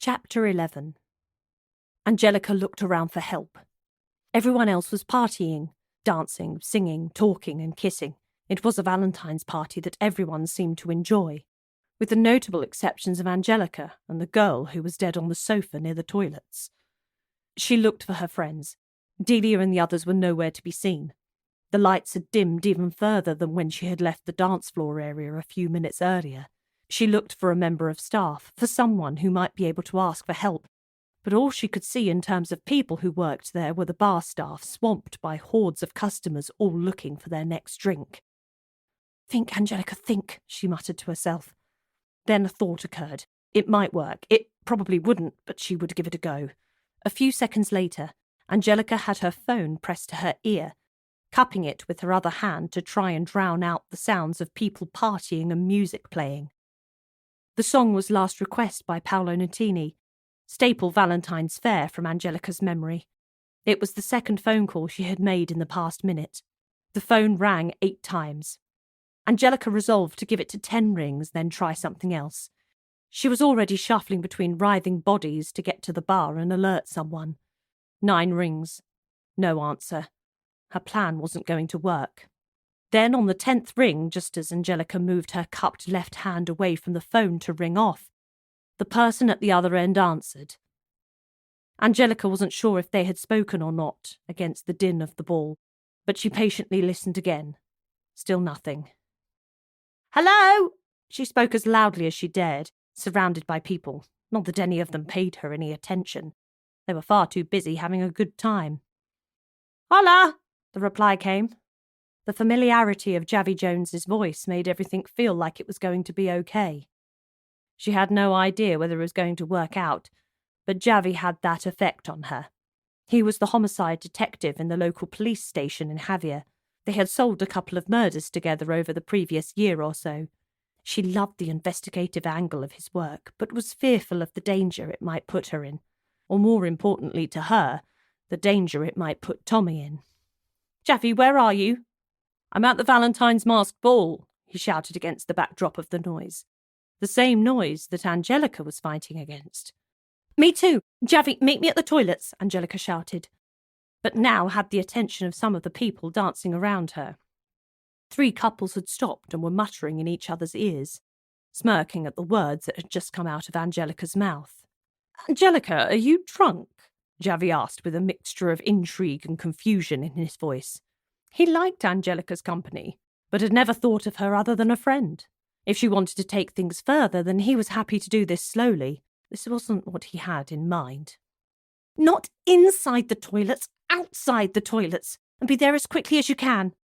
Chapter 11. Angelica looked around for help. Everyone else was partying, dancing, singing, talking and kissing. It was a Valentine's party that everyone seemed to enjoy, with the notable exceptions of Angelica and the girl who was dead on the sofa near the toilets. She looked for her friends. Delia and the others were nowhere to be seen. The lights had dimmed even further than when she had left the dance floor area a few minutes earlier. She looked for a member of staff, for someone who might be able to ask for help, but all she could see in terms of people who worked there were the bar staff swamped by hordes of customers all looking for their next drink. "Think, Angelica, think," she muttered to herself. Then a thought occurred. It might work. It probably wouldn't, but she would give it a go. A few seconds later, Angelica had her phone pressed to her ear, cupping it with her other hand to try and drown out the sounds of people partying and music playing. The song was Last Request by Paolo Nutini, staple Valentine's fare from Angelica's memory. It was the second phone call she had made in the past minute. The phone rang 8 times. Angelica resolved to give it to 10 rings, then try something else. She was already shuffling between writhing bodies to get to the bar and alert someone. 9 rings. No answer. Her plan wasn't going to work. Then on the 10th ring, just as Angelica moved her cupped left hand away from the phone to ring off, the person at the other end answered. Angelica wasn't sure if they had spoken or not against the din of the ball, but she patiently listened again. Still nothing. "Hello!" She spoke as loudly as she dared, surrounded by people. Not that any of them paid her any attention. They were far too busy having a good time. "Hola!" the reply came. The familiarity of Javi Jones's voice made everything feel like it was going to be okay. She had no idea whether it was going to work out, but Javi had that effect on her. He was the homicide detective in the local police station in Javier. They had solved a couple of murders together over the previous year or so. She loved the investigative angle of his work, but was fearful of the danger it might put her in, or more importantly to her, the danger it might put Tommy in. "Javi, where are you?" "I'm at the Valentine's masked ball," he shouted against the backdrop of the noise. The same noise that Angelica was fighting against. "Me too. Javi, meet me at the toilets," Angelica shouted, but now had the attention of some of the people dancing around her. 3 couples had stopped and were muttering in each other's ears, smirking at the words that had just come out of Angelica's mouth. "Angelica, are you drunk?" Javi asked with a mixture of intrigue and confusion in his voice. He liked Angelica's company, but had never thought of her other than a friend. If she wanted to take things further, then he was happy to do this slowly. This wasn't what he had in mind. "Not inside the toilets, outside the toilets, and be there as quickly as you can."